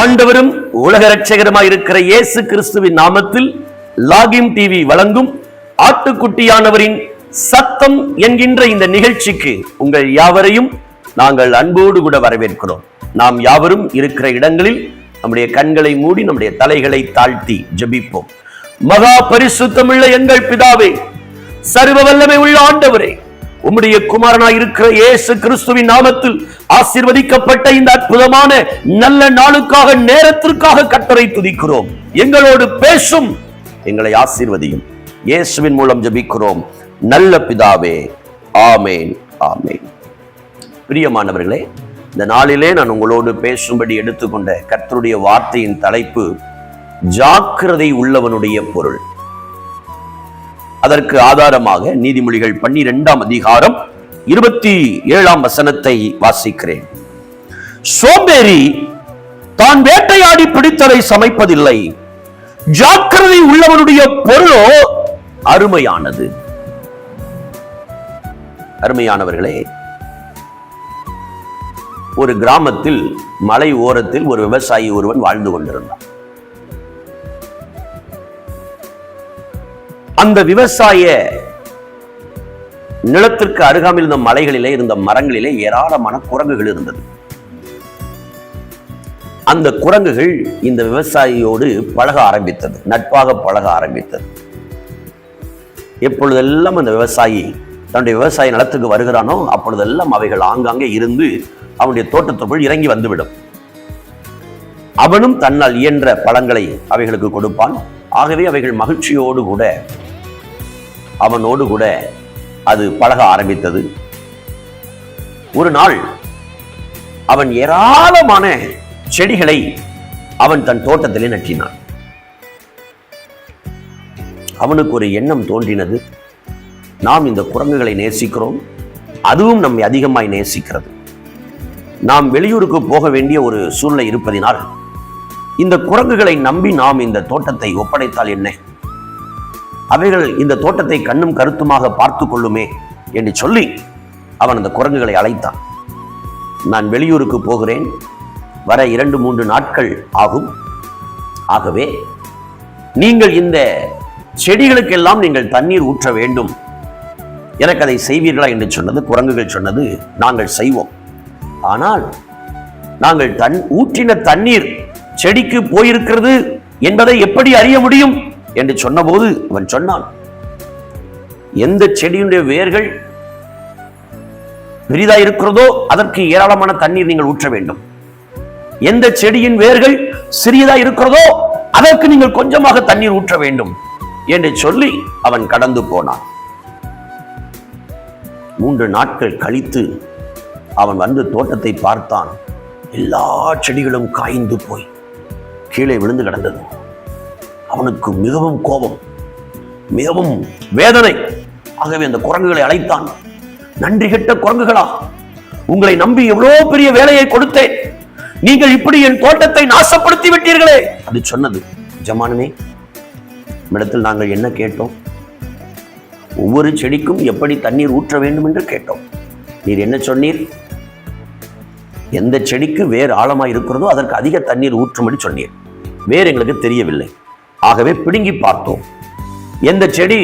ஆண்டவரும் உலக இரட்சகருமாய் இருக்கிற இயேசு கிறிஸ்துவின் நாமத்தில் லாகிம் டிவி வழங்கும் ஆட்டுக்குட்டியானவரின் சத்தம் என்கின்ற இந்த நிகழ்ச்சிக்கு உங்கள் யாவரையும் நாங்கள் அன்போடு கூட வரவேற்கிறோம். நாம் யாவரும் இருக்கிற இடங்களில் நம்முடைய கண்களை மூடி நம்முடைய தலைகளை தாழ்த்தி ஜெபிப்போம். மகா பரிசுத்தமுள்ள எங்கள் பிதாவே, சர்வ வல்லமை உள்ள ஆண்டவரே, உம்முடைய குமாரனாய் இருக்கிற இயேசு கிறிஸ்துவின் நாமத்தில் ஆசீர்வதிக்கப்பட்ட இந்த அற்புதமான நல்ல நாளுக்காக நேரத்திற்காக கர்த்தரை துதிக்கிறோம். எங்களோடு பேசும், எங்களை ஆசீர்வதியும். இயேசுவின் மூலம் ஜெபிக்கிறோம் நல்ல பிதாவே, ஆமேன் ஆமேன். பிரியமானவர்களே, இந்த நாளிலே நான் உங்களோடு பேசும்படி எடுத்துக்கொண்ட கர்த்தருடைய வார்த்தையின் தலைப்பு ஜாக்கிரதை உள்ளவனுடைய பொருள். அதற்கு ஆதாரமாக நீதிமொழிகள் 12ஆம் அதிகாரம் 27ஆம் வசனத்தை வாசிக்கிறேன். சோம்பேறி தான் வேட்டையாடி பிடித்ததை சமைப்பதில்லை, ஜாக்கிரதை உள்ளவனுடைய பொருளோ அருமையானது. அருமையானவர்களே, ஒரு கிராமத்தில் மலை ஓரத்தில் ஒரு விவசாயி ஒருவன் வாழ்ந்து கொண்டிருந்தான். அந்த விவசாய நிலத்திற்கு அருகாமையில் இருந்த மலைகளிலே இருந்த மரங்களிலே ஏராளமான குரங்குகள் இருந்தது. அந்த குரங்குகள் இந்த விவசாயியோடு பழக ஆரம்பித்தது, நட்பாக பழக ஆரம்பித்தது. எப்பொழுதெல்லாம் அந்த விவசாயி தன்னுடைய விவசாய நிலத்துக்கு வருகிறானோ அப்பொழுதெல்லாம் அவைகள் ஆங்காங்கே இருந்து அவனுடைய தோட்டத்திற்குள் இறங்கி வந்துவிடும். அவனும் தன்னால் இயன்ற பழங்களை அவைகளுக்கு கொடுப்பான். ஆகவே அவைகள் மகிழ்ச்சியோடு கூட அவனோடு கூட அது பழக ஆரம்பித்தது. ஒரு நாள் அவன் ஏராளமான செடிகளை அவன் தன் தோட்டத்திலே நட்டினான். அவனுக்கு ஒரு எண்ணம் தோன்றினது, நாம் இந்த குரங்குகளை நேசிக்கிறோம், அதுவும் நம்மை அதிகமாய் நேசிக்கிறது. நாம் வெளியூருக்கு போக வேண்டிய ஒரு சூழ்நிலை இருப்பதினால் இந்த குரங்குகளை நம்பி நாம் இந்த தோட்டத்தை ஒப்படைத்தால் என்ன, அவைகள் இந்த தோட்டத்தை கண்ணும் கருத்துமாக பார்த்து கொள்ளுமே என்று சொல்லி அவன் அந்த குரங்குகளை அழைத்தான். நான் வெளியூருக்கு போகிறேன், வர 2-3 நாட்கள் ஆகும். ஆகவே நீங்கள் இந்த செடிகளுக்கெல்லாம் நீங்கள் தண்ணீர் ஊற்ற வேண்டும், எனக்கு அதை செய்வீர்களா என்று சொன்னது. குரங்குகள் சொன்னது, நாங்கள் செய்வோம். ஆனால் நாங்கள் ஊற்றின தண்ணீர் செடிக்கு போயிருக்கிறது என்பதை எப்படி அறிய முடியும் என்று சொன்னபோது அவன் சொன்னான், எந்த செடியுடைய வேர்கள் பெரிதா இருக்கிறதோ அதற்கு ஏராளமான தண்ணீர் நீங்கள் ஊற்ற வேண்டும், எந்த செடியின் வேர்கள் சிறியதா இருக்கிறதோ அதற்கு நீங்கள் கொஞ்சமாக தண்ணீர் ஊற்ற வேண்டும் என்று சொல்லி அவன் கடந்து போனான். 3 நாட்கள் கழித்து அவன் வந்து தோட்டத்தை பார்த்தான். எல்லா செடிகளும் காய்ந்து போய் கீழே விழுந்து கிடந்தது. அவனுக்கு மிகவும் கோபம், மிகவும் வேதனை. ஆகவே அந்த குரங்குகளை அழைத்தான். நன்றி கெட்ட குரங்குகளா, உங்களை நம்பி எவ்வளவு பெரிய வேலையை கொடுத்தேன், நீங்கள் இப்படி என் தோட்டத்தை நாசப்படுத்தி விட்டீர்களே. அது சொன்னது, ஜமானனே, இடத்தில் நாங்கள் என்ன கேட்டோம்? ஒவ்வொரு செடிக்கும் எப்படி தண்ணீர் ஊற்ற வேண்டும் என்று கேட்டோம். நீர் என்ன சொன்னீர்? எந்த செடிக்கு வேர் ஆழமாய் இருக்கிறதோ அதற்கு அதிக தண்ணீர் ஊற்றும்படி சொன்னீர். வேர் எங்களுக்கு தெரியவில்லை, ஆகவே பிடுங்கி பார்த்தோம். எந்த செடி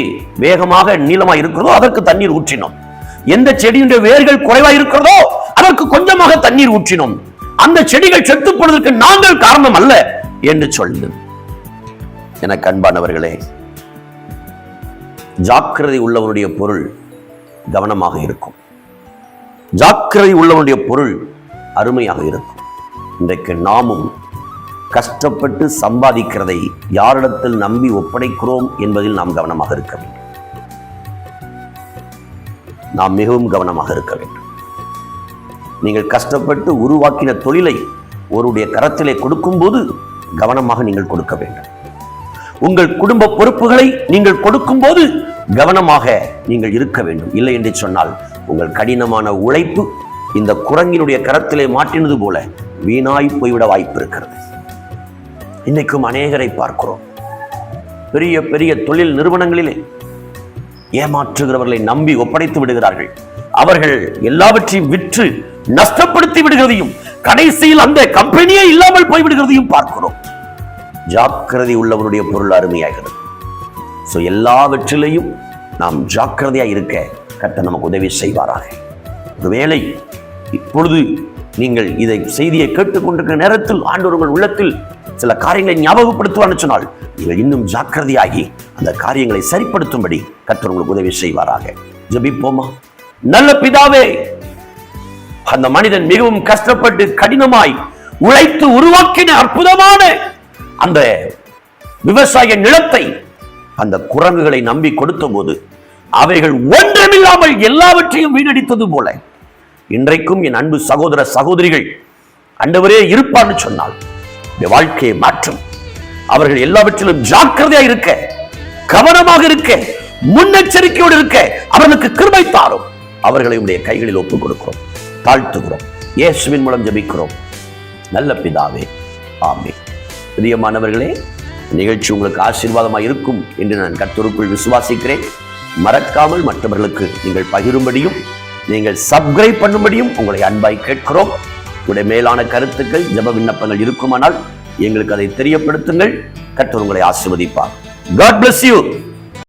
வேகமாக நீளமாய் இருக்கிறதோ அதற்கு தண்ணீர் ஊற்றினோம், எந்த செடியுடைய வேர்கள் குறைவாய் இருக்கிறதோ அதற்கு கொஞ்சமாக தண்ணீர் ஊற்றினோம். அந்த செடிகள் செத்து போனதற்கு நாங்கள் காரணம் அல்ல என்று சொல்லுது. எனக்கு அன்பானவர்களே, ஜாக்கிரதை உள்ளவனுடைய பொருள் கவனமாக இருக்கும், ஜாக்கிரதை உள்ளவனுடைய பொருள் அருமையாக இருக்கும். இன்றைக்கு நாமும் கஷ்டப்பட்டு சம்பாதிக்கிறதை யாரிடத்தில் நம்பி ஒப்படைக்கிறோம் என்பதில் நாம் கவனமாக இருக்க வேண்டும். நாம் மிகவும் கவனமாக இருக்க வேண்டும். நீங்கள் கஷ்டப்பட்டு உருவாக்கின தொழிலை ஒருடைய கரத்திலே கொடுக்கும் போது கவனமாக நீங்கள் கொடுக்க வேண்டும். உங்கள் குடும்ப பொறுப்புகளை நீங்கள் கொடுக்கும் போது கவனமாக நீங்கள் இருக்க வேண்டும். இல்லை என்று சொன்னால் உங்கள் கடினமான உழைப்பு இந்த குரங்கினுடைய கரத்திலே மாட்டினது போல வீணாய் போய்விட வாய்ப்பு இருக்கிறது. இன்னைக்கும் அநேகரை பார்க்கிறோம், பெரிய பெரிய தொழில் நிறுவனங்களிலே ஏமாற்றுகிறவர்களை நம்பி ஒப்படைத்து விடுகிறார்கள். அவர்கள் எல்லாவற்றையும் விற்று நஷ்டப்படுத்தி விடுகிறதையும் கடைசியில் அந்த கம்பெனியே இல்லாமல் போய்விடுகிறதையும் பார்க்கிறோம். ஜாக்கிரதை உள்ளவனுடைய பொருள் அருமையாகிறது. எல்லாவற்றிலையும் நாம் ஜாக்கிரதையா இருக்க கர்த்தர் நமக்கு உதவி செய்வாராக. ஒருவேளை இப்பொழுது நீங்கள் இதை செய்தியை கேட்டுக்கொண்டிருக்கிற நேரத்தில் ஆண்டவர் உங்கள் உள்ளத்தில் சில காரியங்களை ஞாபகப்படுத்துவான்னு சொன்னால் நீங்கள் இன்னும் ஜாக்கிரதையாகி அந்த காரியங்களை சரிப்படுத்தும்படி கர்த்தர் உங்களுக்கு உதவி செய்வாராக. ஜெபிப்போமா. நல்ல பிதாவே, அந்த மனிதன் மிகவும் கஷ்டப்பட்டு கடினமாய் உழைத்து உருவாக்கின அற்புதமான அந்த விவசாய நிலத்தை அந்த குரங்குகளை நம்பி கொடுத்த போது அவைகள் ஒன்றுமில்லாமல் எல்லாவற்றையும் வீணடித்தது போல இன்றைக்கும் என் அன்பு சகோதர சகோதரிகள் ஆண்டவரே இருப்பார்னு சொன்னால் வாழ்க்கையை மாற்றும். அவர்கள் எல்லாவற்றிலும் ஜாக்கிரதையா இருக்க, கவனமாக இருக்க, முன்னெச்சரிக்கையோடு இருக்க அவர்களுக்கு கிருபை தாரும். அவர்களை உடைய கைகளில் ஒப்புக் கொடுக்கிறோம், தாழ்த்துகிறோம். இயேசுவின் மூலம் ஜெபிக்கிறோம் நல்ல பிதாவே, ஆமென். பிரியமானவர்களே, நிகழ்ச்சி உங்களுக்கு ஆசீர்வாதமாக இருக்கும் என்று நான் கர்த்தருக்குள் விசுவாசிக்கிறேன். மறக்காமல் மற்றவர்களுக்கு நீங்கள் பகிரும்படியும் நீங்கள் சப்ஸ்கிரைப் பண்ணும்படியும் உங்களை அன்பாய் கேட்கிறோம். உங்களுடைய மேலான கருத்துக்கள், ஜெப விண்ணப்பங்கள் இருக்குமானால் எங்களுக்கு அதை தெரியப்படுத்துங்கள். கர்த்தர் உங்களை ஆசீர்வதிப்பார். God bless you.